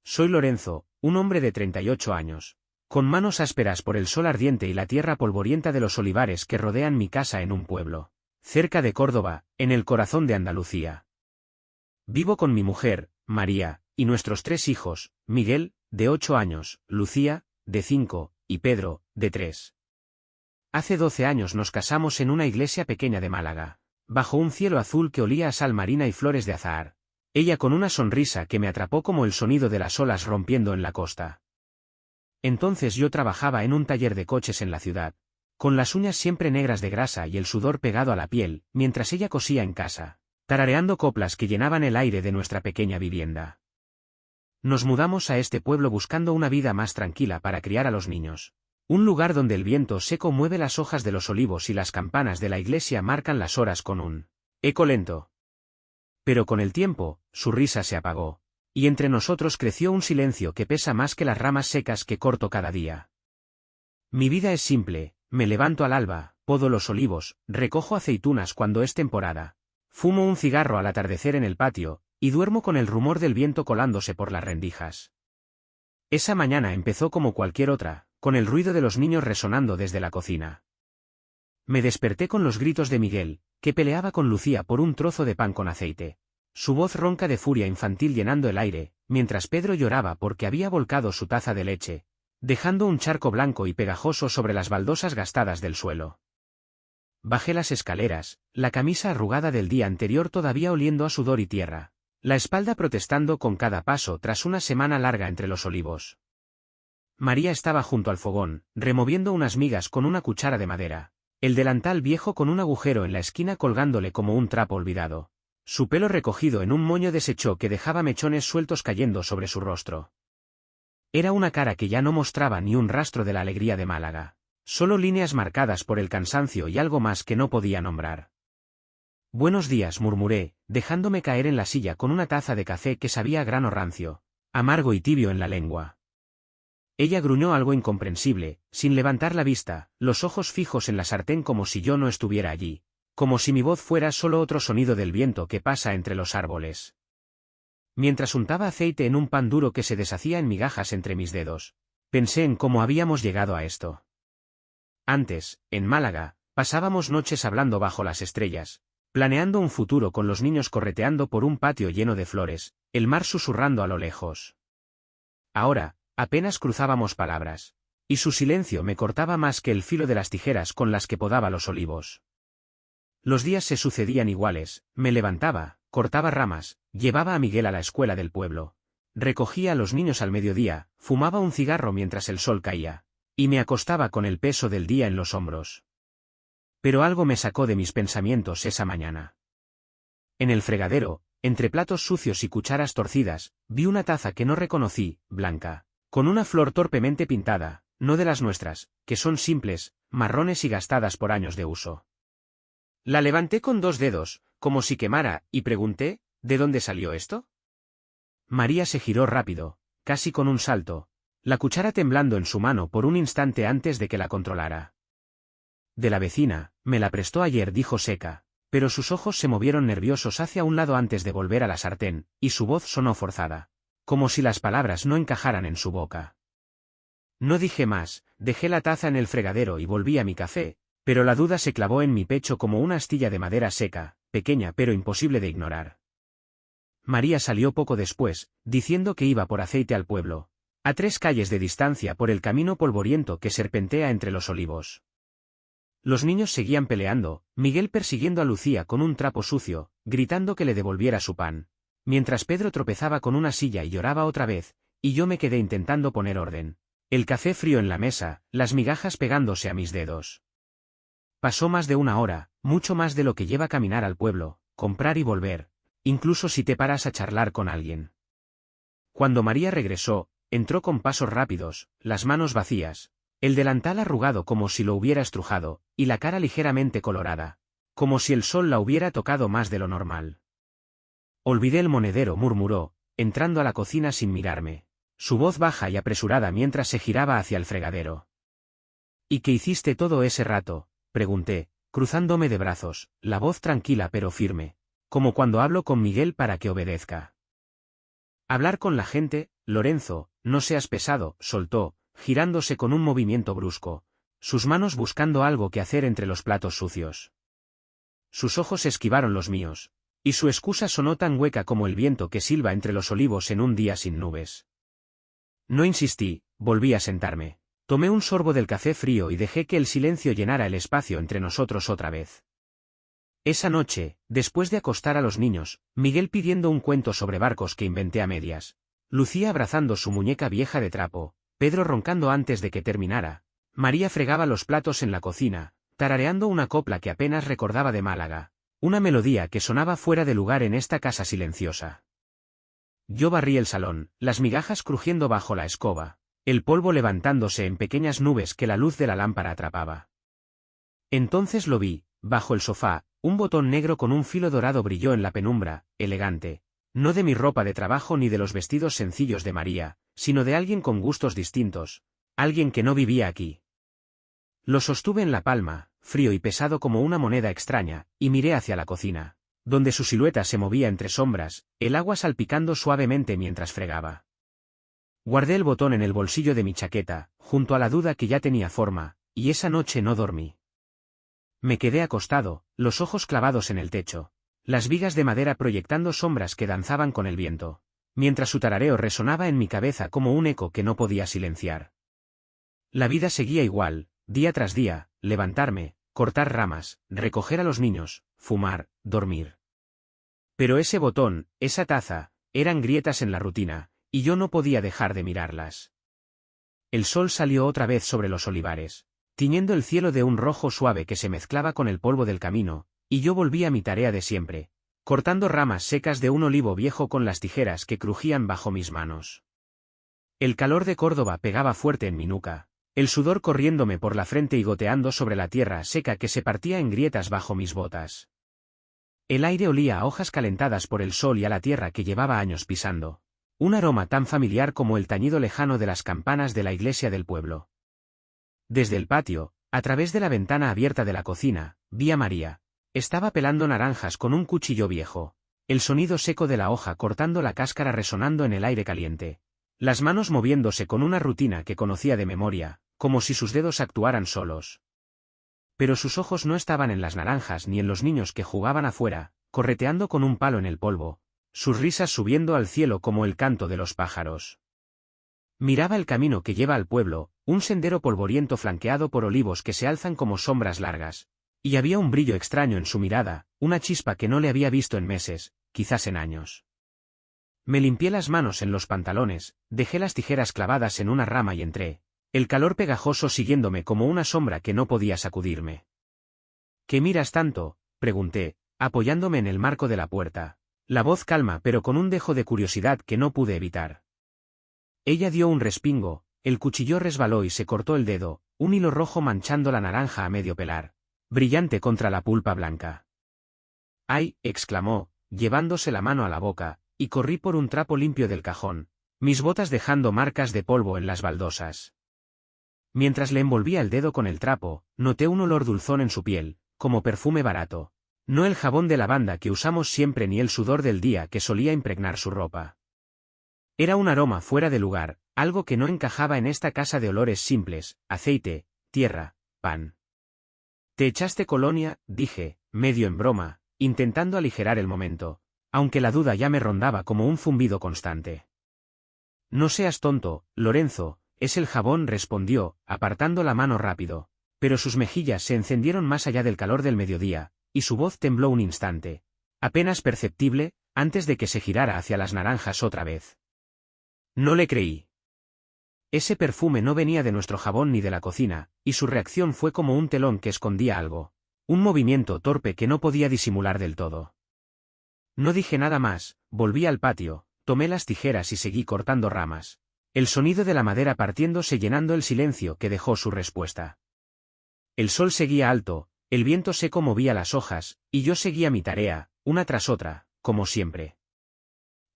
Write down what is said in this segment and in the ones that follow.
Soy Lorenzo, un hombre de 38 años, con manos ásperas por el sol ardiente y la tierra polvorienta de los olivares que rodean mi casa en un pueblo, cerca de Córdoba, en el corazón de Andalucía. Vivo con mi mujer, María, y nuestros 3 hijos, Miguel, de 8 años, Lucía, de 5, y Pedro, de 3. Hace 12 años nos casamos en una iglesia pequeña de Málaga, bajo un cielo azul que olía a sal marina y flores de azahar. Ella con una sonrisa que me atrapó como el sonido de las olas rompiendo en la costa. Entonces yo trabajaba en un taller de coches en la ciudad, con las uñas siempre negras de grasa y el sudor pegado a la piel, mientras ella cosía en casa, tarareando coplas que llenaban el aire de nuestra pequeña vivienda. Nos mudamos a este pueblo buscando una vida más tranquila para criar a los niños. Un lugar donde el viento seco mueve las hojas de los olivos y las campanas de la iglesia marcan las horas con un eco lento. Pero con el tiempo, su risa se apagó, y entre nosotros creció un silencio que pesa más que las ramas secas que corto cada día. Mi vida es simple, me levanto al alba, podo los olivos, recojo aceitunas cuando es temporada, fumo un cigarro al atardecer en el patio, y duermo con el rumor del viento colándose por las rendijas. Esa mañana empezó como cualquier otra, con el ruido de los niños resonando desde la cocina. Me desperté con los gritos de Miguel, que peleaba con Lucía por un trozo de pan con aceite. Su voz ronca de furia infantil llenando el aire, mientras Pedro lloraba porque había volcado su taza de leche, dejando un charco blanco y pegajoso sobre las baldosas gastadas del suelo. Bajé las escaleras, la camisa arrugada del día anterior todavía oliendo a sudor y tierra, la espalda protestando con cada paso tras una semana larga entre los olivos. María estaba junto al fogón, removiendo unas migas con una cuchara de madera. El delantal viejo con un agujero en la esquina colgándole como un trapo olvidado. Su pelo recogido en un moño deshecho que dejaba mechones sueltos cayendo sobre su rostro. Era una cara que ya no mostraba ni un rastro de la alegría de Málaga, solo líneas marcadas por el cansancio y algo más que no podía nombrar. Buenos días, murmuré, dejándome caer en la silla con una taza de café que sabía a grano rancio, amargo y tibio en la lengua. Ella gruñó algo incomprensible, sin levantar la vista, los ojos fijos en la sartén como si yo no estuviera allí, como si mi voz fuera solo otro sonido del viento que pasa entre los árboles. Mientras untaba aceite en un pan duro que se deshacía en migajas entre mis dedos, pensé en cómo habíamos llegado a esto. Antes, en Málaga, pasábamos noches hablando bajo las estrellas, planeando un futuro con los niños correteando por un patio lleno de flores, el mar susurrando a lo lejos. Ahora, apenas cruzábamos palabras, y su silencio me cortaba más que el filo de las tijeras con las que podaba los olivos. Los días se sucedían iguales, me levantaba, cortaba ramas, llevaba a Miguel a la escuela del pueblo, recogía a los niños al mediodía, fumaba un cigarro mientras el sol caía, y me acostaba con el peso del día en los hombros. Pero algo me sacó de mis pensamientos esa mañana. En el fregadero, entre platos sucios y cucharas torcidas, vi una taza que no reconocí, blanca, con una flor torpemente pintada, no de las nuestras, que son simples, marrones y gastadas por años de uso. La levanté con 2 dedos, como si quemara, y pregunté, ¿de dónde salió esto? María se giró rápido, casi con un salto, la cuchara temblando en su mano por un instante antes de que la controlara. De la vecina, me la prestó ayer, dijo seca, pero sus ojos se movieron nerviosos hacia un lado antes de volver a la sartén, y su voz sonó forzada, como si las palabras no encajaran en su boca. No dije más, dejé la taza en el fregadero y volví a mi café, pero la duda se clavó en mi pecho como una astilla de madera seca, pequeña pero imposible de ignorar. María salió poco después, diciendo que iba por aceite al pueblo, a 3 calles de distancia por el camino polvoriento que serpentea entre los olivos. Los niños seguían peleando, Miguel persiguiendo a Lucía con un trapo sucio, gritando que le devolviera su pan, mientras Pedro tropezaba con una silla y lloraba otra vez, y yo me quedé intentando poner orden. El café frío en la mesa, las migajas pegándose a mis dedos. Pasó más de 1 hora, mucho más de lo que lleva caminar al pueblo, comprar y volver, incluso si te paras a charlar con alguien. Cuando María regresó, entró con pasos rápidos, las manos vacías, el delantal arrugado como si lo hubiera estrujado, y la cara ligeramente colorada, como si el sol la hubiera tocado más de lo normal. Olvidé el monedero, murmuró, entrando a la cocina sin mirarme, su voz baja y apresurada mientras se giraba hacia el fregadero. ¿Y qué hiciste todo ese rato?, pregunté, cruzándome de brazos, la voz tranquila pero firme, como cuando hablo con Miguel para que obedezca. Hablar con la gente, Lorenzo, no seas pesado, soltó, girándose con un movimiento brusco, sus manos buscando algo que hacer entre los platos sucios. Sus ojos esquivaron los míos, y su excusa sonó tan hueca como el viento que silba entre los olivos en un día sin nubes. No insistí, volví a sentarme. Tomé un sorbo del café frío y dejé que el silencio llenara el espacio entre nosotros otra vez. Esa noche, después de acostar a los niños, Miguel pidiendo un cuento sobre barcos que inventé a medias, Lucía abrazando su muñeca vieja de trapo, Pedro roncando antes de que terminara, María fregaba los platos en la cocina, tarareando una copla que apenas recordaba de Málaga, una melodía que sonaba fuera de lugar en esta casa silenciosa. Yo barrí el salón, las migajas crujiendo bajo la escoba, el polvo levantándose en pequeñas nubes que la luz de la lámpara atrapaba. Entonces lo vi, bajo el sofá, un botón negro con un filo dorado brilló en la penumbra, elegante, no de mi ropa de trabajo ni de los vestidos sencillos de María, sino de alguien con gustos distintos, alguien que no vivía aquí. Lo sostuve en la palma, frío y pesado como una moneda extraña, y miré hacia la cocina, donde su silueta se movía entre sombras, el agua salpicando suavemente mientras fregaba. Guardé el botón en el bolsillo de mi chaqueta, junto a la duda que ya tenía forma, y esa noche no dormí. Me quedé acostado, los ojos clavados en el techo, las vigas de madera proyectando sombras que danzaban con el viento, mientras su tarareo resonaba en mi cabeza como un eco que no podía silenciar. La vida seguía igual, día tras día, levantarme, cortar ramas, recoger a los niños, fumar, dormir. Pero ese botón, esa taza, eran grietas en la rutina, y yo no podía dejar de mirarlas. El sol salió otra vez sobre los olivares, tiñendo el cielo de un rojo suave que se mezclaba con el polvo del camino, y yo volví a mi tarea de siempre, cortando ramas secas de un olivo viejo con las tijeras que crujían bajo mis manos. El calor de Córdoba pegaba fuerte en mi nuca, el sudor corriéndome por la frente y goteando sobre la tierra seca que se partía en grietas bajo mis botas. El aire olía a hojas calentadas por el sol y a la tierra que llevaba años pisando, un aroma tan familiar como el tañido lejano de las campanas de la iglesia del pueblo. Desde el patio, a través de la ventana abierta de la cocina, vi a María. Estaba pelando naranjas con un cuchillo viejo, el sonido seco de la hoja cortando la cáscara resonando en el aire caliente, las manos moviéndose con una rutina que conocía de memoria, como si sus dedos actuaran solos. Pero sus ojos no estaban en las naranjas ni en los niños que jugaban afuera, correteando con un palo en el polvo, sus risas subiendo al cielo como el canto de los pájaros. Miraba el camino que lleva al pueblo, un sendero polvoriento flanqueado por olivos que se alzan como sombras largas, y había un brillo extraño en su mirada, una chispa que no le había visto en meses, quizás en años. Me limpié las manos en los pantalones, dejé las tijeras clavadas en una rama y entré, el calor pegajoso siguiéndome como una sombra que no podía sacudirme. ¿Qué miras tanto?, pregunté, apoyándome en el marco de la puerta, la voz calma pero con un dejo de curiosidad que no pude evitar. Ella dio un respingo, el cuchillo resbaló y se cortó el dedo, un hilo rojo manchando la naranja a medio pelar, brillante contra la pulpa blanca. ¡Ay!, exclamó, llevándose la mano a la boca, y corrí por un trapo limpio del cajón, mis botas dejando marcas de polvo en las baldosas. Mientras le envolvía el dedo con el trapo, noté un olor dulzón en su piel, como perfume barato, no el jabón de lavanda que usamos siempre ni el sudor del día que solía impregnar su ropa. Era un aroma fuera de lugar, algo que no encajaba en esta casa de olores simples, aceite, tierra, pan. «¿Te echaste colonia?», dije, medio en broma, intentando aligerar el momento, aunque la duda ya me rondaba como un zumbido constante. «No seas tonto, Lorenzo, es el jabón», respondió, apartando la mano rápido, pero sus mejillas se encendieron más allá del calor del mediodía, y su voz tembló un instante, apenas perceptible, antes de que se girara hacia las naranjas otra vez. No le creí. Ese perfume no venía de nuestro jabón ni de la cocina, y su reacción fue como un telón que escondía algo, un movimiento torpe que no podía disimular del todo. No dije nada más, volví al patio, tomé las tijeras y seguí cortando ramas, el sonido de la madera partiéndose llenando el silencio que dejó su respuesta. El sol seguía alto, el viento seco movía las hojas, y yo seguía mi tarea, una tras otra, como siempre.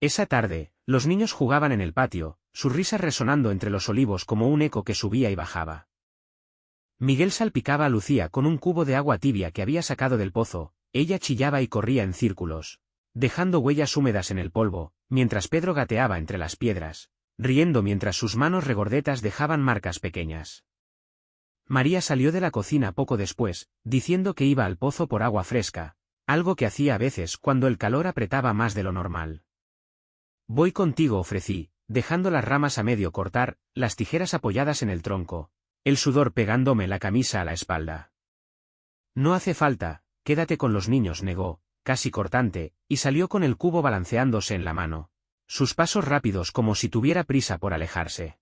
Esa tarde, los niños jugaban en el patio, sus risas resonando entre los olivos como un eco que subía y bajaba. Miguel salpicaba a Lucía con un cubo de agua tibia que había sacado del pozo, ella chillaba y corría en círculos, dejando huellas húmedas en el polvo, mientras Pedro gateaba entre las piedras, riendo mientras sus manos regordetas dejaban marcas pequeñas. María salió de la cocina poco después, diciendo que iba al pozo por agua fresca, algo que hacía a veces cuando el calor apretaba más de lo normal. Voy contigo, ofrecí, dejando las ramas a medio cortar, las tijeras apoyadas en el tronco, el sudor pegándome la camisa a la espalda. No hace falta, quédate con los niños, negó, casi cortante, y salió con el cubo balanceándose en la mano, sus pasos rápidos como si tuviera prisa por alejarse.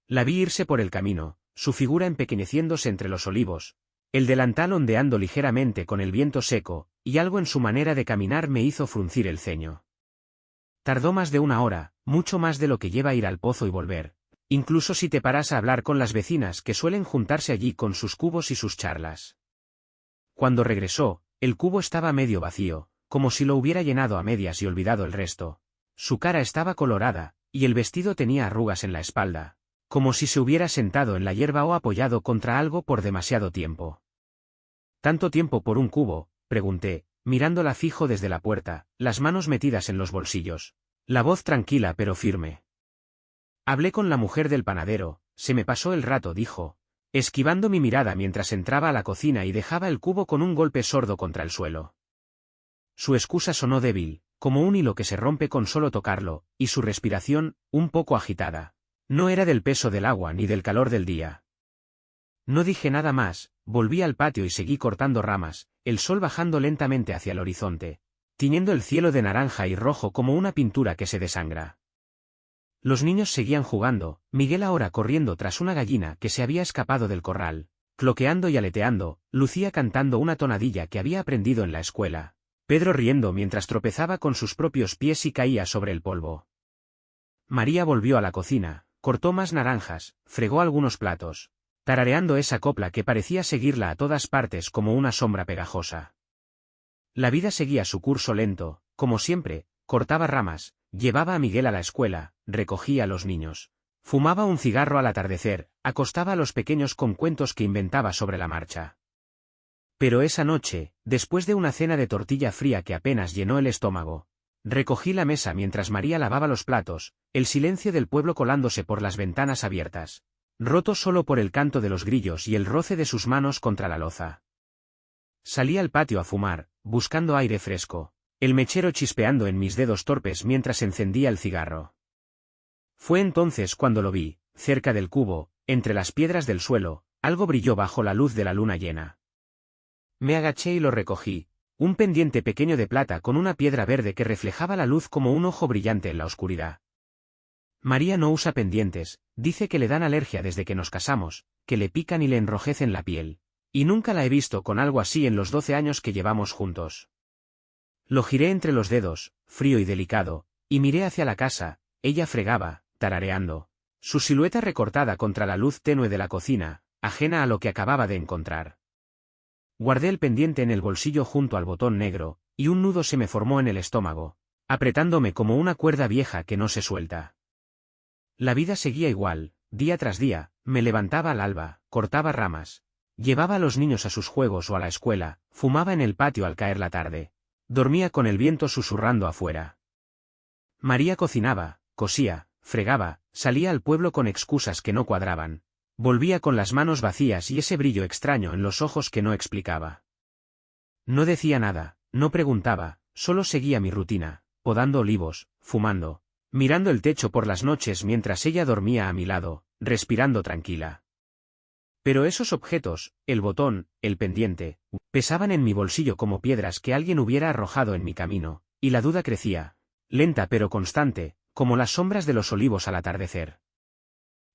La vi irse por el camino, su figura empequeñeciéndose entre los olivos, el delantal ondeando ligeramente con el viento seco, y algo en su manera de caminar me hizo fruncir el ceño. Tardó más de una hora, mucho más de lo que lleva ir al pozo y volver, incluso si te paras a hablar con las vecinas que suelen juntarse allí con sus cubos y sus charlas. Cuando regresó, el cubo estaba medio vacío, como si lo hubiera llenado a medias y olvidado el resto. Su cara estaba colorada, y el vestido tenía arrugas en la espalda, como si se hubiera sentado en la hierba o apoyado contra algo por demasiado tiempo. ¿Tanto tiempo por un cubo?, pregunté, mirándola fijo desde la puerta, las manos metidas en los bolsillos, la voz tranquila pero firme. Hablé con la mujer del panadero, se me pasó el rato, dijo, esquivando mi mirada mientras entraba a la cocina y dejaba el cubo con un golpe sordo contra el suelo. Su excusa sonó débil, como un hilo que se rompe con solo tocarlo, y su respiración, un poco agitada. No era del peso del agua ni del calor del día. No dije nada más, volví al patio y seguí cortando ramas, el sol bajando lentamente hacia el horizonte, tiñendo el cielo de naranja y rojo como una pintura que se desangra. Los niños seguían jugando, Miguel ahora corriendo tras una gallina que se había escapado del corral, cloqueando y aleteando, Lucía cantando una tonadilla que había aprendido en la escuela, Pedro riendo mientras tropezaba con sus propios pies y caía sobre el polvo. María volvió a la cocina, cortó más naranjas, fregó algunos platos, tarareando esa copla que parecía seguirla a todas partes como una sombra pegajosa. La vida seguía su curso lento, como siempre, cortaba ramas, llevaba a Miguel a la escuela, recogía a los niños, fumaba un cigarro al atardecer, acostaba a los pequeños con cuentos que inventaba sobre la marcha. Pero esa noche, después de una cena de tortilla fría que apenas llenó el estómago, recogí la mesa mientras María lavaba los platos, el silencio del pueblo colándose por las ventanas abiertas, roto solo por el canto de los grillos y el roce de sus manos contra la loza. Salí al patio a fumar, buscando aire fresco, el mechero chispeando en mis dedos torpes mientras encendía el cigarro. Fue entonces cuando lo vi, cerca del cubo, entre las piedras del suelo, algo brilló bajo la luz de la luna llena. Me agaché y lo recogí, un pendiente pequeño de plata con una piedra verde que reflejaba la luz como un ojo brillante en la oscuridad. María no usa pendientes, dice que le dan alergia desde que nos casamos, que le pican y le enrojecen la piel, y nunca la he visto con algo así en los 12 años que llevamos juntos. Lo giré entre los dedos, frío y delicado, y miré hacia la casa, ella fregaba, tarareando, su silueta recortada contra la luz tenue de la cocina, ajena a lo que acababa de encontrar. Guardé el pendiente en el bolsillo junto al botón negro, y un nudo se me formó en el estómago, apretándome como una cuerda vieja que no se suelta. La vida seguía igual, día tras día, me levantaba al alba, cortaba ramas, llevaba a los niños a sus juegos o a la escuela, fumaba en el patio al caer la tarde, dormía con el viento susurrando afuera. María cocinaba, cosía, fregaba, salía al pueblo con excusas que no cuadraban. Volvía con las manos vacías y ese brillo extraño en los ojos que no explicaba. No decía nada, no preguntaba, solo seguía mi rutina, podando olivos, fumando, mirando el techo por las noches mientras ella dormía a mi lado, respirando tranquila. Pero esos objetos, el botón, el pendiente, pesaban en mi bolsillo como piedras que alguien hubiera arrojado en mi camino, y la duda crecía, lenta pero constante, como las sombras de los olivos al atardecer.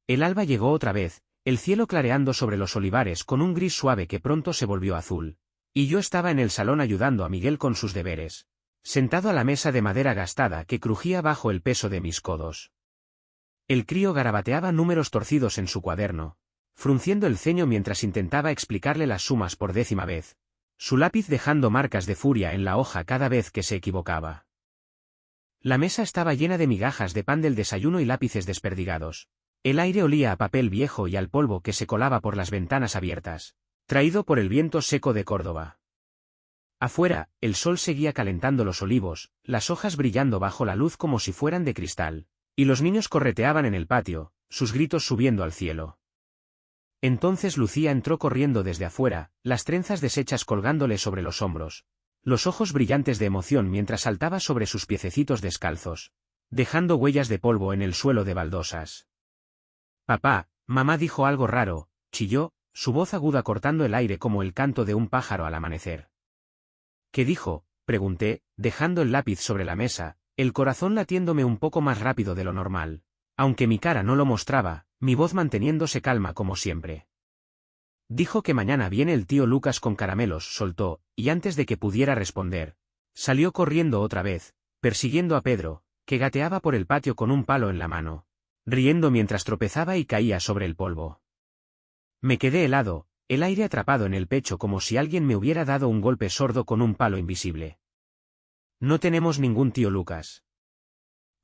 El alba llegó otra vez, el cielo clareando sobre los olivares con un gris suave que pronto se volvió azul, y yo estaba en el salón ayudando a Miguel con sus deberes, sentado a la mesa de madera gastada que crujía bajo el peso de mis codos. El crío garabateaba números torcidos en su cuaderno, frunciendo el ceño mientras intentaba explicarle las sumas por 10ª vez, su lápiz dejando marcas de furia en la hoja cada vez que se equivocaba. La mesa estaba llena de migajas de pan del desayuno y lápices desperdigados. El aire olía a papel viejo y al polvo que se colaba por las ventanas abiertas, traído por el viento seco de Córdoba. Afuera, el sol seguía calentando los olivos, las hojas brillando bajo la luz como si fueran de cristal, Y los niños correteaban en el patio, sus gritos subiendo al cielo. Entonces Lucía entró corriendo desde afuera, las trenzas deshechas colgándole sobre los hombros, los ojos brillantes de emoción mientras saltaba sobre sus piececitos descalzos, dejando huellas de polvo en el suelo de baldosas. Papá, mamá dijo algo raro, chilló, su voz aguda cortando el aire como el canto de un pájaro al amanecer. ¿Qué dijo?, pregunté, dejando el lápiz sobre la mesa, el corazón latiéndome un poco más rápido de lo normal. Aunque mi cara no lo mostraba, mi voz manteniéndose calma como siempre. Dijo que mañana viene el tío Lucas con caramelos, soltó, y antes de que pudiera responder, salió corriendo otra vez, persiguiendo a Pedro, que gateaba por el patio con un palo en la mano, riendo mientras tropezaba y caía sobre el polvo. Me quedé helado, el aire atrapado en el pecho como si alguien me hubiera dado un golpe sordo con un palo invisible. No tenemos ningún tío Lucas.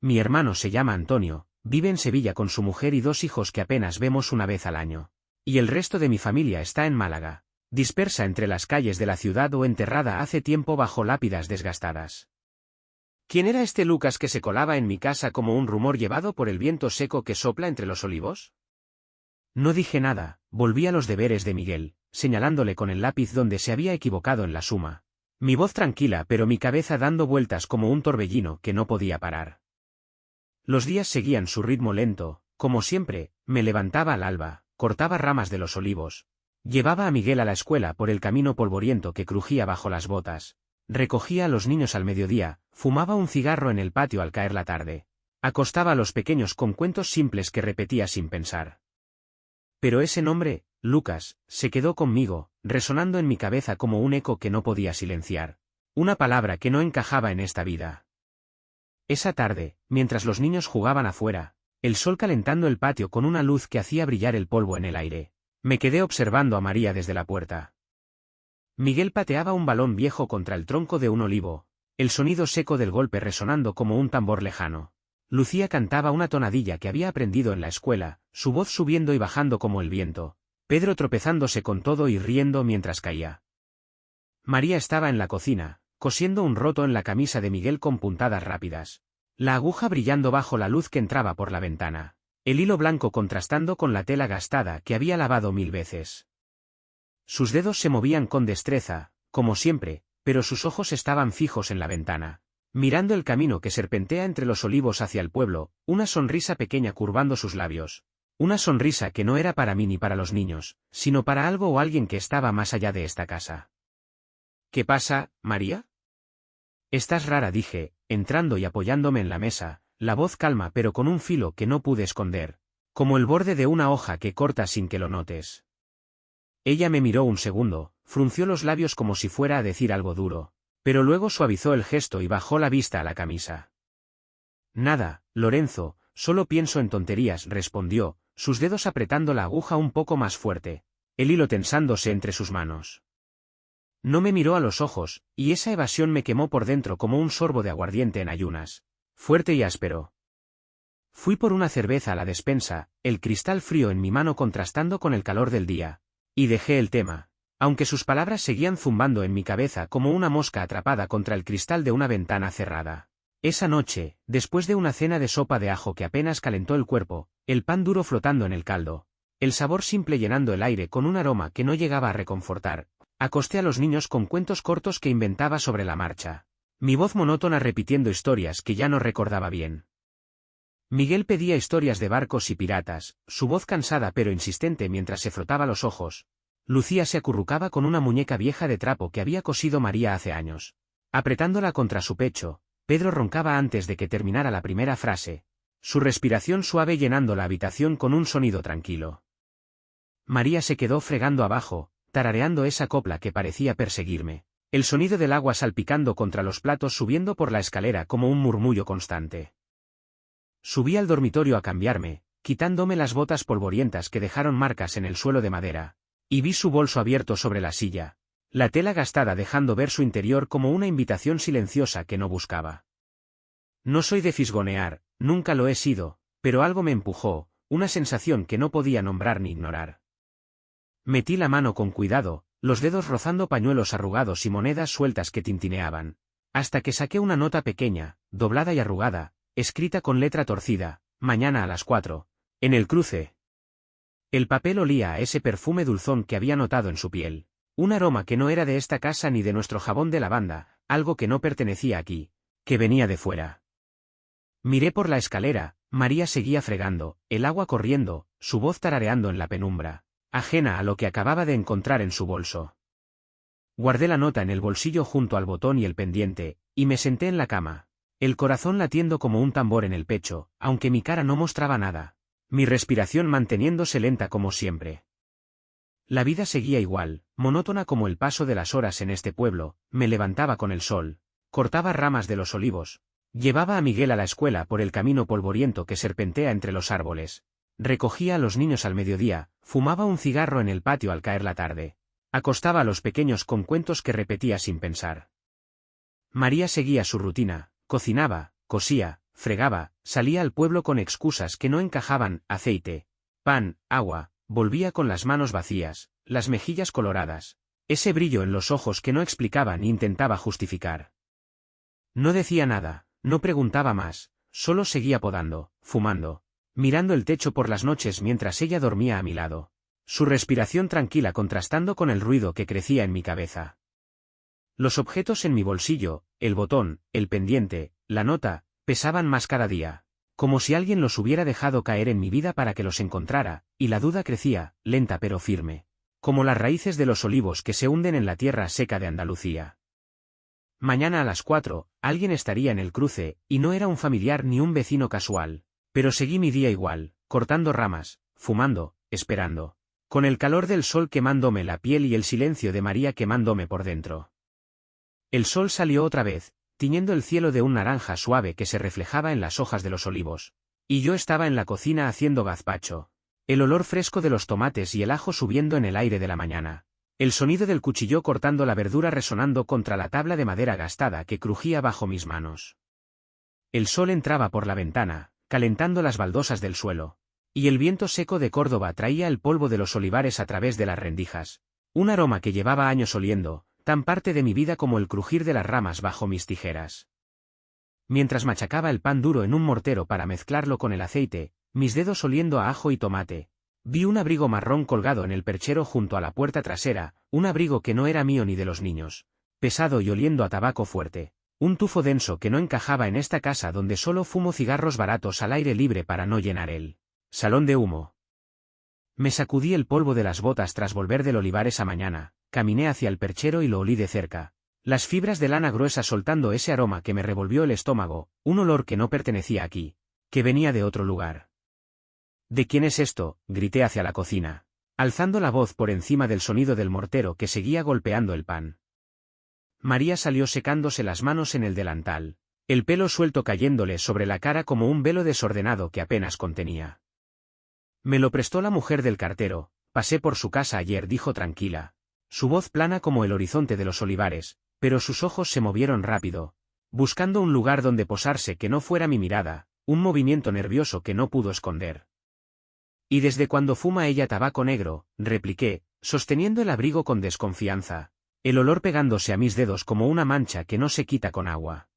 Mi hermano se llama Antonio, vive en Sevilla con su mujer y 2 hijos que apenas vemos una vez al año. Y el resto de mi familia está en Málaga, dispersa entre las calles de la ciudad o enterrada hace tiempo bajo lápidas desgastadas. ¿Quién era este Lucas que se colaba en mi casa como un rumor llevado por el viento seco que sopla entre los olivos? No dije nada, volví a los deberes de Miguel, señalándole con el lápiz donde se había equivocado en la suma. Mi voz tranquila pero mi cabeza dando vueltas como un torbellino que no podía parar. Los días seguían su ritmo lento, como siempre, me levantaba al alba, cortaba ramas de los olivos, llevaba a Miguel a la escuela por el camino polvoriento que crujía bajo las botas, recogía a los niños al mediodía, fumaba un cigarro en el patio al caer la tarde, acostaba a los pequeños con cuentos simples que repetía sin pensar. Pero ese nombre, Lucas, se quedó conmigo, resonando en mi cabeza como un eco que no podía silenciar, una palabra que no encajaba en esta vida. Esa tarde, mientras los niños jugaban afuera, el sol calentando el patio con una luz que hacía brillar el polvo en el aire, me quedé observando a María desde la puerta. Miguel pateaba un balón viejo contra el tronco de un olivo, el sonido seco del golpe resonando como un tambor lejano. Lucía cantaba una tonadilla que había aprendido en la escuela, su voz subiendo y bajando como el viento, Pedro tropezándose con todo y riendo mientras caía. María estaba en la cocina, cosiendo un roto en la camisa de Miguel con puntadas rápidas, la aguja brillando bajo la luz que entraba por la ventana, el hilo blanco contrastando con la tela gastada que había lavado 1000 veces. Sus dedos se movían con destreza, como siempre, pero sus ojos estaban fijos en la ventana, mirando el camino que serpentea entre los olivos hacia el pueblo, una sonrisa pequeña curvando sus labios, una sonrisa que no era para mí ni para los niños, sino para algo o alguien que estaba más allá de esta casa. ¿Qué pasa, María? Estás rara, dije, entrando y apoyándome en la mesa, la voz calma pero con un filo que no pude esconder, como el borde de una hoja que corta sin que lo notes. Ella me miró un segundo, frunció los labios como si fuera a decir algo duro, pero luego suavizó el gesto y bajó la vista a la camisa. Nada, Lorenzo, solo pienso en tonterías, respondió, sus dedos apretando la aguja un poco más fuerte, el hilo tensándose entre sus manos. No me miró a los ojos, y esa evasión me quemó por dentro como un sorbo de aguardiente en ayunas, fuerte y áspero. Fui por una cerveza a la despensa, el cristal frío en mi mano contrastando con el calor del día, y dejé el tema, aunque sus palabras seguían zumbando en mi cabeza como una mosca atrapada contra el cristal de una ventana cerrada. Esa noche, después de una cena de sopa de ajo que apenas calentó el cuerpo, el pan duro flotando en el caldo, el sabor simple llenando el aire con un aroma que no llegaba a reconfortar, acosté a los niños con cuentos cortos que inventaba sobre la marcha, mi voz monótona repitiendo historias que ya no recordaba bien. Miguel pedía historias de barcos y piratas, su voz cansada pero insistente mientras se frotaba los ojos. Lucía se acurrucaba con una muñeca vieja de trapo que había cosido María hace años, apretándola contra su pecho. Pedro roncaba antes de que terminara la primera frase, su respiración suave llenando la habitación con un sonido tranquilo. María se quedó fregando abajo, tarareando esa copla que parecía perseguirme, el sonido del agua salpicando contra los platos subiendo por la escalera como un murmullo constante. Subí al dormitorio a cambiarme, quitándome las botas polvorientas que dejaron marcas en el suelo de madera, y vi su bolso abierto sobre la silla, la tela gastada dejando ver su interior como una invitación silenciosa que no buscaba. No soy de fisgonear, nunca lo he sido, pero algo me empujó, una sensación que no podía nombrar ni ignorar. Metí la mano con cuidado, los dedos rozando pañuelos arrugados y monedas sueltas que tintineaban, hasta que saqué una nota pequeña, doblada y arrugada, escrita con letra torcida, mañana a las 4, en el cruce. El papel olía a ese perfume dulzón que había notado en su piel. Un aroma que no era de esta casa ni de nuestro jabón de lavanda, algo que no pertenecía aquí, que venía de fuera. Miré por la escalera, María seguía fregando, el agua corriendo, su voz tarareando en la penumbra, ajena a lo que acababa de encontrar en su bolso. Guardé la nota en el bolsillo junto al botón y el pendiente, y me senté en la cama, el corazón latiendo como un tambor en el pecho, aunque mi cara no mostraba nada, mi respiración manteniéndose lenta como siempre. La vida seguía igual, monótona como el paso de las horas en este pueblo. Me levantaba con el sol, cortaba ramas de los olivos, llevaba a Miguel a la escuela por el camino polvoriento que serpentea entre los árboles, recogía a los niños al mediodía, fumaba un cigarro en el patio al caer la tarde, acostaba a los pequeños con cuentos que repetía sin pensar. María seguía su rutina, cocinaba, cosía, fregaba, salía al pueblo con excusas que no encajaban, aceite, pan, agua. Volvía con las manos vacías, las mejillas coloradas, ese brillo en los ojos que no explicaba ni intentaba justificar. No decía nada, no preguntaba más, solo seguía podando, fumando, mirando el techo por las noches mientras ella dormía a mi lado, su respiración tranquila contrastando con el ruido que crecía en mi cabeza. Los objetos en mi bolsillo, el botón, el pendiente, la nota, pesaban más cada día, como si alguien los hubiera dejado caer en mi vida para que los encontrara, y la duda crecía, lenta pero firme, como las raíces de los olivos que se hunden en la tierra seca de Andalucía. Mañana a las 4, alguien estaría en el cruce, y no era un familiar ni un vecino casual, pero seguí mi día igual, cortando ramas, fumando, esperando, con el calor del sol quemándome la piel y el silencio de María quemándome por dentro. El sol salió otra vez, tiñendo el cielo de un naranja suave que se reflejaba en las hojas de los olivos. Y yo estaba en la cocina haciendo gazpacho. El olor fresco de los tomates y el ajo subiendo en el aire de la mañana. El sonido del cuchillo cortando la verdura resonando contra la tabla de madera gastada que crujía bajo mis manos. El sol entraba por la ventana, calentando las baldosas del suelo. Y el viento seco de Córdoba traía el polvo de los olivares a través de las rendijas. Un aroma que llevaba años oliendo, tan parte de mi vida como el crujir de las ramas bajo mis tijeras. Mientras machacaba el pan duro en un mortero para mezclarlo con el aceite, mis dedos oliendo a ajo y tomate, vi un abrigo marrón colgado en el perchero junto a la puerta trasera, un abrigo que no era mío ni de los niños, pesado y oliendo a tabaco fuerte, un tufo denso que no encajaba en esta casa donde solo fumo cigarros baratos al aire libre para no llenar el salón de humo. Me sacudí el polvo de las botas tras volver del olivar esa mañana. Caminé hacia el perchero y lo olí de cerca. Las fibras de lana gruesa soltando ese aroma que me revolvió el estómago, un olor que no pertenecía aquí, que venía de otro lugar. ¿De quién es esto?, grité hacia la cocina, alzando la voz por encima del sonido del mortero que seguía golpeando el pan. María salió secándose las manos en el delantal, el pelo suelto cayéndole sobre la cara como un velo desordenado que apenas contenía. Me lo prestó la mujer del cartero, pasé por su casa ayer, dijo tranquila. Su voz plana como el horizonte de los olivares, pero sus ojos se movieron rápido, buscando un lugar donde posarse que no fuera mi mirada, un movimiento nervioso que no pudo esconder. ¿Y desde cuándo fuma ella tabaco negro?, repliqué, sosteniendo el abrigo con desconfianza, el olor pegándose a mis dedos como una mancha que no se quita con agua.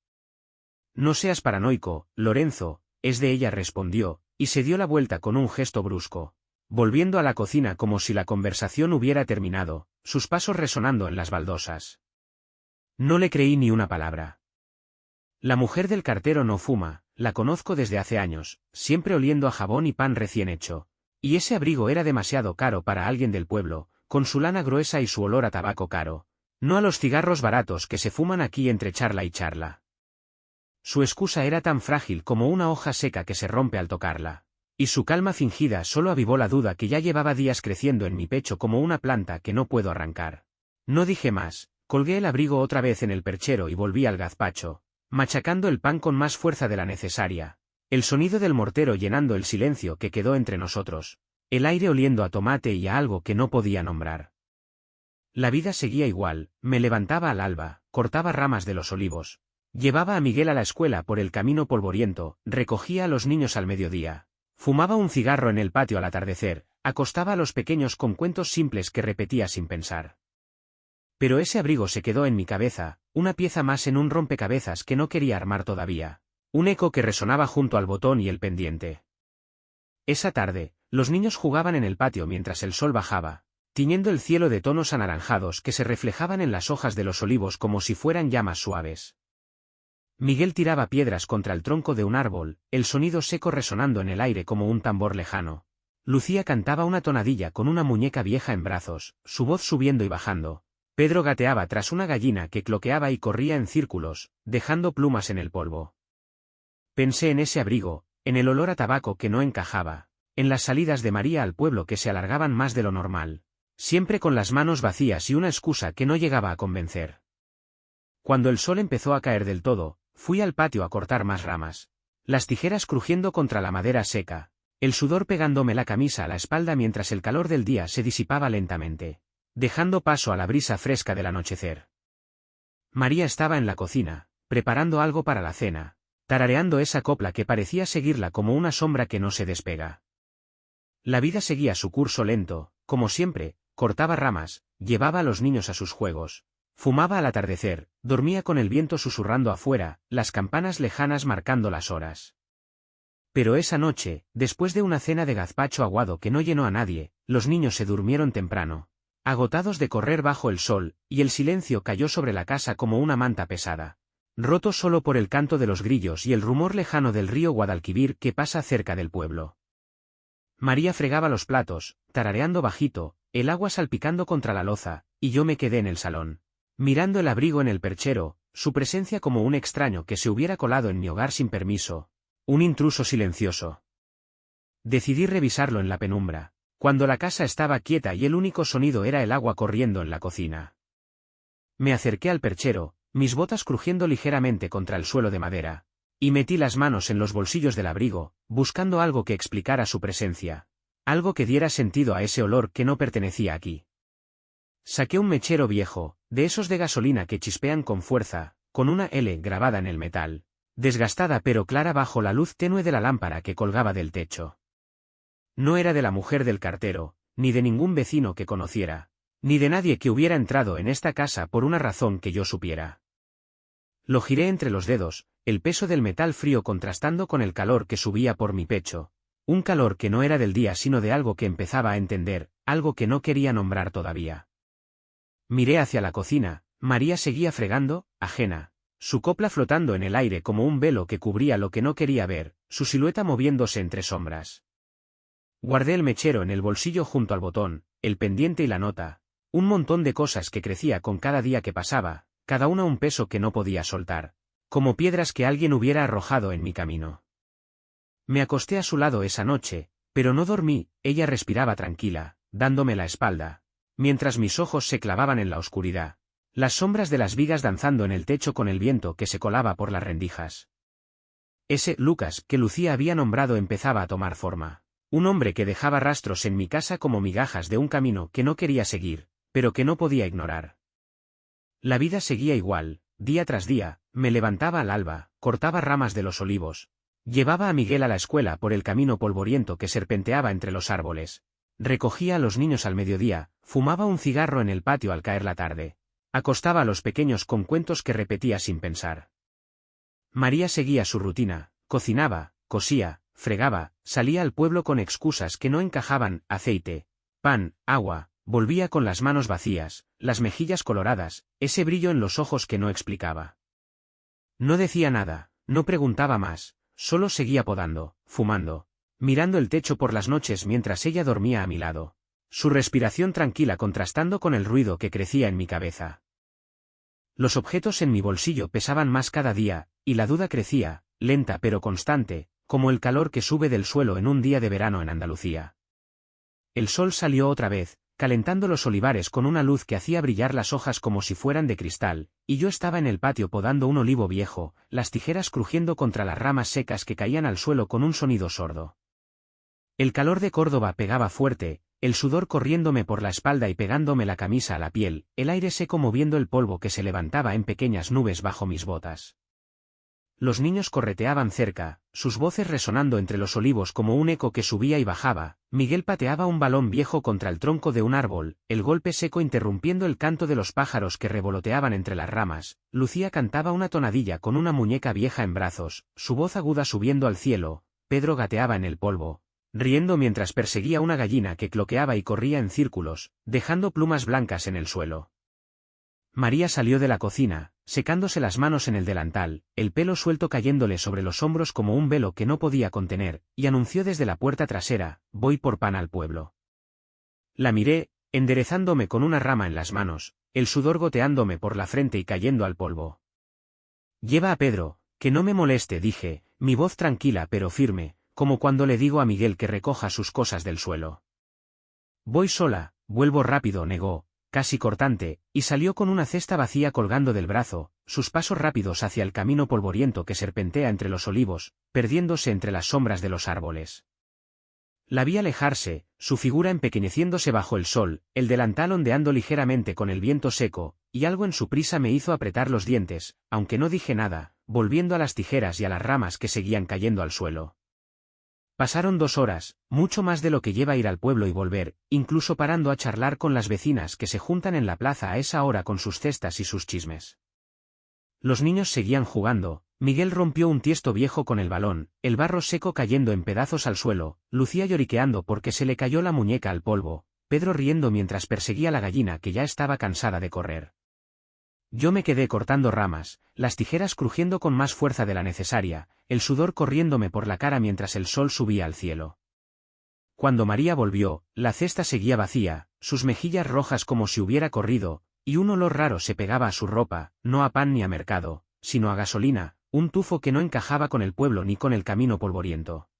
No seas paranoico, Lorenzo, es de ella, respondió, y se dio la vuelta con un gesto brusco, volviendo a la cocina como si la conversación hubiera terminado, sus pasos resonando en las baldosas. No le creí ni una palabra. La mujer del cartero no fuma, la conozco desde hace años, siempre oliendo a jabón y pan recién hecho. Y ese abrigo era demasiado caro para alguien del pueblo, con su lana gruesa y su olor a tabaco caro. No a los cigarros baratos que se fuman aquí entre charla y charla. Su excusa era tan frágil como una hoja seca que se rompe al tocarla. Y su calma fingida solo avivó la duda que ya llevaba días creciendo en mi pecho como una planta que no puedo arrancar. No dije más, colgué el abrigo otra vez en el perchero y volví al gazpacho, machacando el pan con más fuerza de la necesaria, el sonido del mortero llenando el silencio que quedó entre nosotros, el aire oliendo a tomate y a algo que no podía nombrar. La vida seguía igual, me levantaba al alba, cortaba ramas de los olivos, llevaba a Miguel a la escuela por el camino polvoriento, recogía a los niños al mediodía. Fumaba un cigarro en el patio al atardecer, acostaba a los pequeños con cuentos simples que repetía sin pensar. Pero ese abrigo se quedó en mi cabeza, una pieza más en un rompecabezas que no quería armar todavía. un eco que resonaba junto al botón y el pendiente. Esa tarde, los niños jugaban en el patio mientras el sol bajaba, tiñendo el cielo de tonos anaranjados que se reflejaban en las hojas de los olivos como si fueran llamas suaves. Miguel tiraba piedras contra el tronco de un árbol, el sonido seco resonando en el aire como un tambor lejano. Lucía cantaba una tonadilla con una muñeca vieja en brazos, su voz subiendo y bajando. Pedro gateaba tras una gallina que cloqueaba y corría en círculos, dejando plumas en el polvo. Pensé en ese abrigo, en el olor a tabaco que no encajaba, en las salidas de María al pueblo que se alargaban más de lo normal, siempre con las manos vacías y una excusa que no llegaba a convencer. Cuando el sol empezó a caer del todo, fui al patio a cortar más ramas, las tijeras crujiendo contra la madera seca, el sudor pegándome la camisa a la espalda mientras el calor del día se disipaba lentamente, dejando paso a la brisa fresca del anochecer. María estaba en la cocina, preparando algo para la cena, tarareando esa copla que parecía seguirla como una sombra que no se despega. La vida seguía su curso lento, como siempre, cortaba ramas, llevaba a los niños a sus juegos, fumaba al atardecer, dormía con el viento susurrando afuera, las campanas lejanas marcando las horas. Pero esa noche, después de una cena de gazpacho aguado que no llenó a nadie, los niños se durmieron temprano, agotados de correr bajo el sol, y el silencio cayó sobre la casa como una manta pesada, roto solo por el canto de los grillos y el rumor lejano del río Guadalquivir que pasa cerca del pueblo. María fregaba los platos, tarareando bajito, el agua salpicando contra la loza, y yo me quedé en el salón, mirando el abrigo en el perchero, su presencia como un extraño que se hubiera colado en mi hogar sin permiso, un intruso silencioso. Decidí revisarlo en la penumbra, cuando la casa estaba quieta y el único sonido era el agua corriendo en la cocina. Me acerqué al perchero, mis botas crujiendo ligeramente contra el suelo de madera, y metí las manos en los bolsillos del abrigo, buscando algo que explicara su presencia, algo que diera sentido a ese olor que no pertenecía aquí. Saqué un mechero viejo, de esos de gasolina que chispean con fuerza, con una L grabada en el metal, desgastada pero clara bajo la luz tenue de la lámpara que colgaba del techo. No era de la mujer del cartero, ni de ningún vecino que conociera, ni de nadie que hubiera entrado en esta casa por una razón que yo supiera. Lo giré entre los dedos, el peso del metal frío contrastando con el calor que subía por mi pecho, un calor que no era del día sino de algo que empezaba a entender, algo que no quería nombrar todavía. Miré hacia la cocina, María seguía fregando, ajena, su copla flotando en el aire como un velo que cubría lo que no quería ver, su silueta moviéndose entre sombras. Guardé el mechero en el bolsillo junto al botón, el pendiente y la nota, un montón de cosas que crecía con cada día que pasaba, cada una un peso que no podía soltar, como piedras que alguien hubiera arrojado en mi camino. Me acosté a su lado esa noche, pero no dormí, ella respiraba tranquila, dándome la espalda, mientras mis ojos se clavaban en la oscuridad, las sombras de las vigas danzando en el techo con el viento que se colaba por las rendijas. Ese Lucas que Lucía había nombrado empezaba a tomar forma, un hombre que dejaba rastros en mi casa como migajas de un camino que no quería seguir, pero que no podía ignorar. La vida seguía igual, día tras día, me levantaba al alba, cortaba ramas de los olivos, llevaba a Miguel a la escuela por el camino polvoriento que serpenteaba entre los árboles, recogía a los niños al mediodía, fumaba un cigarro en el patio al caer la tarde, acostaba a los pequeños con cuentos que repetía sin pensar. María seguía su rutina, cocinaba, cosía, fregaba, salía al pueblo con excusas que no encajaban, aceite, pan, agua. Volvía con las manos vacías, las mejillas coloradas, ese brillo en los ojos que no explicaba. No decía nada, no preguntaba más, solo seguía podando, fumando, mirando el techo por las noches mientras ella dormía a mi lado, su respiración tranquila contrastando con el ruido que crecía en mi cabeza. Los objetos en mi bolsillo pesaban más cada día, y la duda crecía, lenta pero constante, como el calor que sube del suelo en un día de verano en Andalucía. El sol salió otra vez, calentando los olivares con una luz que hacía brillar las hojas como si fueran de cristal, y yo estaba en el patio podando un olivo viejo, las tijeras crujiendo contra las ramas secas que caían al suelo con un sonido sordo. El calor de Córdoba pegaba fuerte, el sudor corriéndome por la espalda y pegándome la camisa a la piel, el aire seco moviendo el polvo que se levantaba en pequeñas nubes bajo mis botas. Los niños correteaban cerca, sus voces resonando entre los olivos como un eco que subía y bajaba. Miguel pateaba un balón viejo contra el tronco de un árbol, el golpe seco interrumpiendo el canto de los pájaros que revoloteaban entre las ramas. Lucía cantaba una tonadilla con una muñeca vieja en brazos, su voz aguda subiendo al cielo. Pedro gateaba en el polvo, riendo mientras perseguía una gallina que cloqueaba y corría en círculos, dejando plumas blancas en el suelo. María salió de la cocina, secándose las manos en el delantal, el pelo suelto cayéndole sobre los hombros como un velo que no podía contener, y anunció desde la puerta trasera: «Voy por pan al pueblo». La miré, enderezándome con una rama en las manos, el sudor goteándome por la frente y cayendo al polvo. «Lleva a Pedro, que no me moleste», dije, mi voz tranquila pero firme, como cuando le digo a Miguel que recoja sus cosas del suelo. «Voy sola», «Vuelvo rápido», negó, casi cortante, y salió con una cesta vacía colgando del brazo, sus pasos rápidos hacia el camino polvoriento que serpentea entre los olivos, perdiéndose entre las sombras de los árboles. La vi alejarse, su figura empequeñeciéndose bajo el sol, el delantal ondeando ligeramente con el viento seco, y algo en su prisa me hizo apretar los dientes, aunque no dije nada, volviendo a las tijeras y a las ramas que seguían cayendo al suelo. Pasaron 2 horas, mucho más de lo que lleva ir al pueblo y volver, incluso parando a charlar con las vecinas que se juntan en la plaza a esa hora con sus cestas y sus chismes. Los niños seguían jugando. Miguel rompió un tiesto viejo con el balón, el barro seco cayendo en pedazos al suelo, Lucía lloriqueando porque se le cayó la muñeca al polvo, Pedro riendo mientras perseguía la gallina que ya estaba cansada de correr. Yo me quedé cortando ramas, las tijeras crujiendo con más fuerza de la necesaria, el sudor corriéndome por la cara mientras el sol subía al cielo. Cuando María volvió, la cesta seguía vacía, sus mejillas rojas como si hubiera corrido, y un olor raro se pegaba a su ropa, no a pan ni a mercado, sino a gasolina, un tufo que no encajaba con el pueblo ni con el camino polvoriento.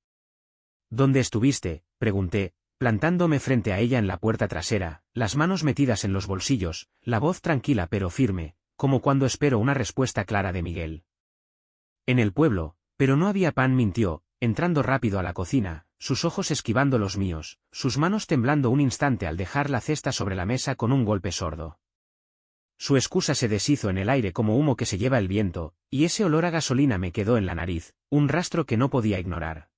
«¿Dónde estuviste?», pregunté, plantándome frente a ella en la puerta trasera, las manos metidas en los bolsillos, la voz tranquila pero firme, como cuando espero una respuesta clara de Miguel. «En el pueblo, pero no había pan», mintió, entrando rápido a la cocina, sus ojos esquivando los míos, sus manos temblando un instante al dejar la cesta sobre la mesa con un golpe sordo. Su excusa se deshizo en el aire como humo que se lleva el viento, y ese olor a gasolina me quedó en la nariz, un rastro que no podía ignorar.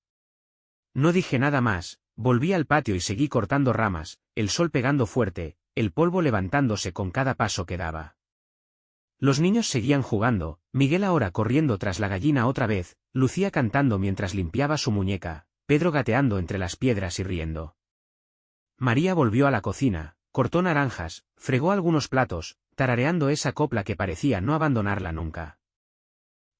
No dije nada más, volví al patio y seguí cortando ramas, el sol pegando fuerte, el polvo levantándose con cada paso que daba. Los niños seguían jugando, Miguel ahora corriendo tras la gallina otra vez, Lucía cantando mientras limpiaba su muñeca, Pedro gateando entre las piedras y riendo. María volvió a la cocina, cortó naranjas, fregó algunos platos, tarareando esa copla que parecía no abandonarla nunca.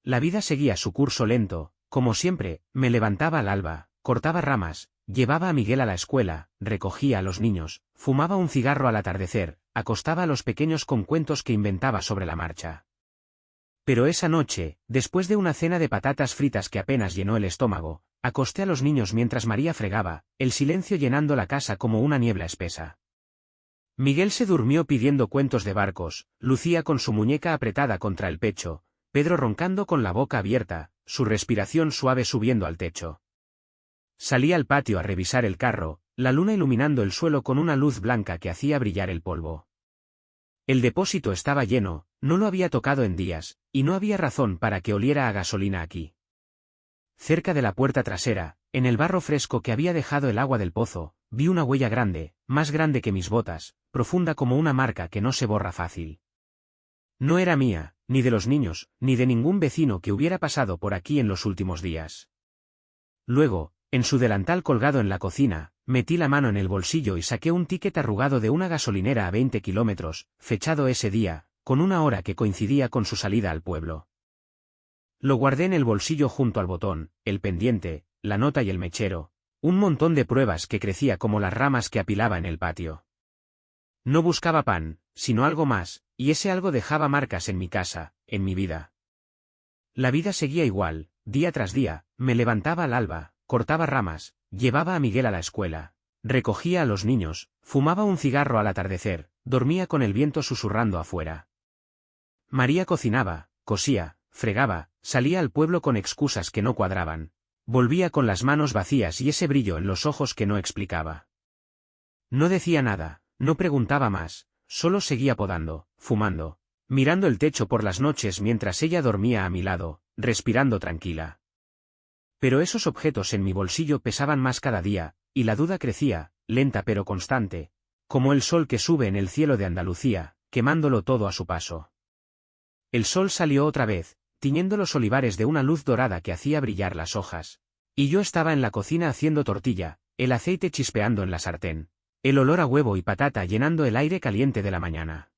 La vida seguía su curso lento, como siempre, me levantaba al alba, cortaba ramas, llevaba a Miguel a la escuela, recogía a los niños, fumaba un cigarro al atardecer, acostaba a los pequeños con cuentos que inventaba sobre la marcha. Pero esa noche, después de una cena de patatas fritas que apenas llenó el estómago, acosté a los niños mientras María fregaba, el silencio llenando la casa como una niebla espesa. Miguel se durmió pidiendo cuentos de barcos, Lucía con su muñeca apretada contra el pecho, Pedro roncando con la boca abierta, su respiración suave subiendo al techo. Salí al patio a revisar el carro, la luna iluminando el suelo con una luz blanca que hacía brillar el polvo. El depósito estaba lleno, no lo había tocado en días, y no había razón para que oliera a gasolina aquí. Cerca de la puerta trasera, en el barro fresco que había dejado el agua del pozo, vi una huella grande, más grande que mis botas, profunda como una marca que no se borra fácil. No era mía, ni de los niños, ni de ningún vecino que hubiera pasado por aquí en los últimos días. Luego, en su delantal colgado en la cocina, metí la mano en el bolsillo y saqué un ticket arrugado de una gasolinera a 20 kilómetros, fechado ese día, con una hora que coincidía con su salida al pueblo. Lo guardé en el bolsillo junto al botón, el pendiente, la nota y el mechero, un montón de pruebas que crecía como las ramas que apilaba en el patio. No buscaba pan, sino algo más, y ese algo dejaba marcas en mi casa, en mi vida. La vida seguía igual, día tras día, me levantaba al alba, cortaba ramas, llevaba a Miguel a la escuela, recogía a los niños, fumaba un cigarro al atardecer, dormía con el viento susurrando afuera. María cocinaba, cosía, fregaba, salía al pueblo con excusas que no cuadraban. Volvía con las manos vacías y ese brillo en los ojos que no explicaba. No decía nada, no preguntaba más, solo seguía podando, fumando, mirando el techo por las noches mientras ella dormía a mi lado, respirando tranquila. Pero esos objetos en mi bolsillo pesaban más cada día, y la duda crecía, lenta pero constante, como el sol que sube en el cielo de Andalucía, quemándolo todo a su paso. El sol salió otra vez, tiñendo los olivares de una luz dorada que hacía brillar las hojas. Y yo estaba en la cocina haciendo tortilla, el aceite chispeando en la sartén, el olor a huevo y patata llenando el aire caliente de la mañana.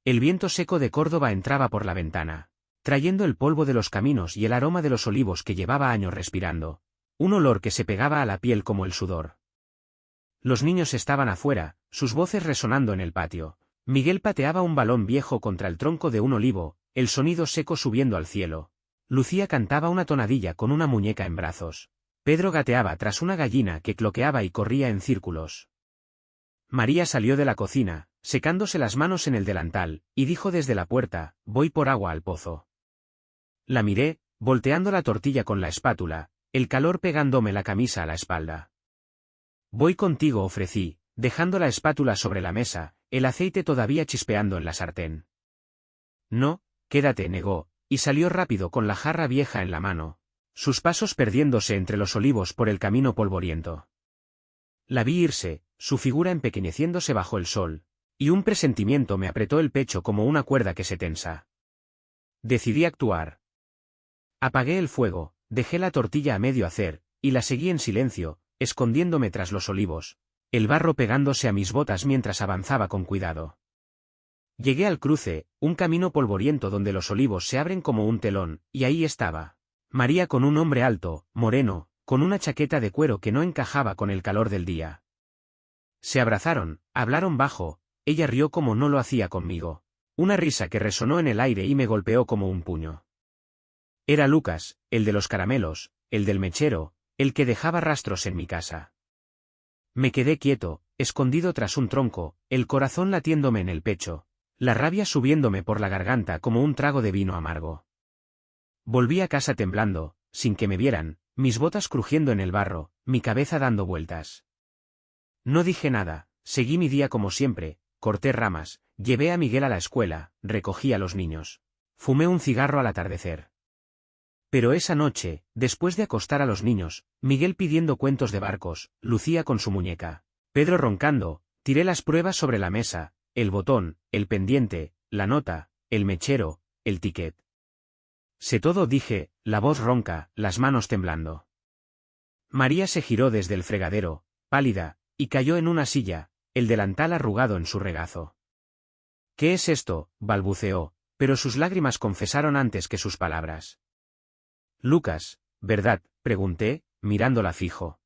El viento seco de Córdoba entraba por la ventana, trayendo el polvo de los caminos y el aroma de los olivos que llevaba años respirando, un olor que se pegaba a la piel como el sudor. Los niños estaban afuera, sus voces resonando en el patio. Miguel pateaba un balón viejo contra el tronco de un olivo, el sonido seco subiendo al cielo. Lucía cantaba una tonadilla con una muñeca en brazos. Pedro gateaba tras una gallina que cloqueaba y corría en círculos. María salió de la cocina, secándose las manos en el delantal, y dijo desde la puerta: «Voy por agua al pozo». La miré, volteando la tortilla con la espátula, el calor pegándome la camisa a la espalda. «Voy contigo», ofrecí, dejando la espátula sobre la mesa, el aceite todavía chispeando en la sartén. «No, quédate», negó, y salió rápido con la jarra vieja en la mano, sus pasos perdiéndose entre los olivos por el camino polvoriento. La vi irse, su figura empequeñeciéndose bajo el sol, y un presentimiento me apretó el pecho como una cuerda que se tensa. Decidí actuar. Apagué el fuego, dejé la tortilla a medio hacer, y la seguí en silencio, escondiéndome tras los olivos, el barro pegándose a mis botas mientras avanzaba con cuidado. Llegué al cruce, un camino polvoriento donde los olivos se abren como un telón, y ahí estaba María con un hombre alto, moreno, con una chaqueta de cuero que no encajaba con el calor del día. Se abrazaron, hablaron bajo, ella rió como no lo hacía conmigo, una risa que resonó en el aire y me golpeó como un puño. Era Lucas, el de los caramelos, el del mechero, el que dejaba rastros en mi casa. Me quedé quieto, escondido tras un tronco, el corazón latiéndome en el pecho, la rabia subiéndome por la garganta como un trago de vino amargo. Volví a casa temblando, sin que me vieran, mis botas crujiendo en el barro, mi cabeza dando vueltas. No dije nada, seguí mi día como siempre, corté ramas, llevé a Miguel a la escuela, recogí a los niños. Fumé un cigarro al atardecer. Pero esa noche, después de acostar a los niños, Miguel pidiendo cuentos de barcos, Lucía con su muñeca, Pedro roncando, tiré las pruebas sobre la mesa, el botón, el pendiente, la nota, el mechero, el ticket. Sé todo, dije, la voz ronca, las manos temblando. María se giró desde el fregadero, pálida, y cayó en una silla, el delantal arrugado en su regazo. «¿Qué es esto?», balbuceó, pero sus lágrimas confesaron antes que sus palabras. «Lucas, ¿verdad?», pregunté, mirándola fijo.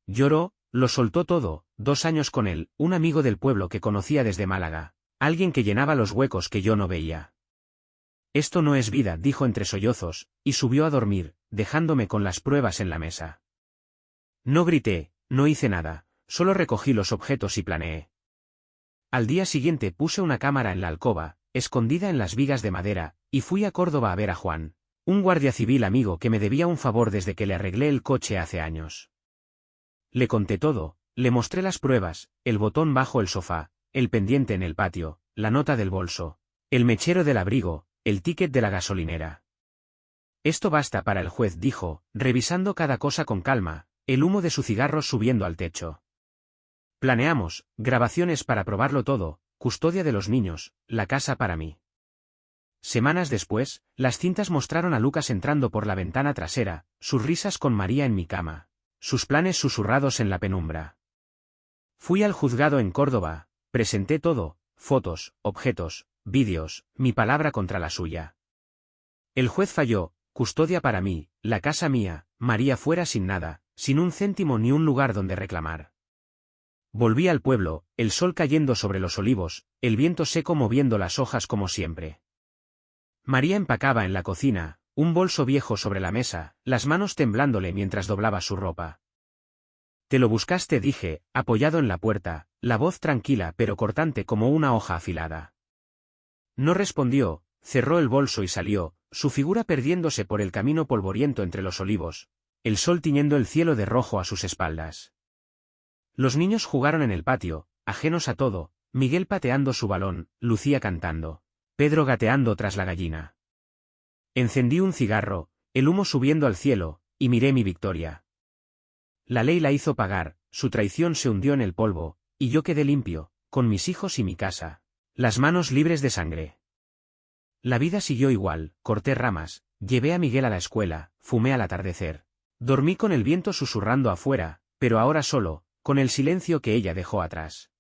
Lloró, lo soltó todo, 2 años con él, un amigo del pueblo que conocía desde Málaga, alguien que llenaba los huecos que yo no veía. «Esto no es vida», dijo entre sollozos, y subió a dormir, dejándome con las pruebas en la mesa. No grité, no hice nada, solo recogí los objetos y planeé. Al día siguiente puse una cámara en la alcoba, escondida en las vigas de madera, y fui a Córdoba a ver a Juan, un guardia civil amigo que me debía un favor desde que le arreglé el coche hace años. Le conté todo, le mostré las pruebas, el botón bajo el sofá, el pendiente en el patio, la nota del bolso, el mechero del abrigo, el ticket de la gasolinera. «Esto basta para el juez», dijo, revisando cada cosa con calma, el humo de su cigarro subiendo al techo. «Planeamos, grabaciones para probarlo todo, custodia de los niños, la casa para mí». Semanas después, las cintas mostraron a Lucas entrando por la ventana trasera, sus risas con María en mi cama, sus planes susurrados en la penumbra. Fui al juzgado en Córdoba, presenté todo, fotos, objetos, vídeos, mi palabra contra la suya. El juez falló, custodia para mí, la casa mía, María fuera sin nada, sin un céntimo ni un lugar donde reclamar. Volví al pueblo, el sol cayendo sobre los olivos, el viento seco moviendo las hojas como siempre. María empacaba en la cocina, un bolso viejo sobre la mesa, las manos temblándole mientras doblaba su ropa. «¿Te lo buscaste?», dije, apoyado en la puerta, la voz tranquila pero cortante como una hoja afilada. No respondió, cerró el bolso y salió, su figura perdiéndose por el camino polvoriento entre los olivos, el sol tiñendo el cielo de rojo a sus espaldas. Los niños jugaron en el patio, ajenos a todo, Miguel pateando su balón, Lucía cantando, Pedro gateando tras la gallina. Encendí un cigarro, el humo subiendo al cielo, y miré mi victoria. La ley la hizo pagar, su traición se hundió en el polvo, y yo quedé limpio, con mis hijos y mi casa, las manos libres de sangre. La vida siguió igual, corté ramas, llevé a Miguel a la escuela, fumé al atardecer. Dormí con el viento susurrando afuera, pero ahora solo, con el silencio que ella dejó atrás.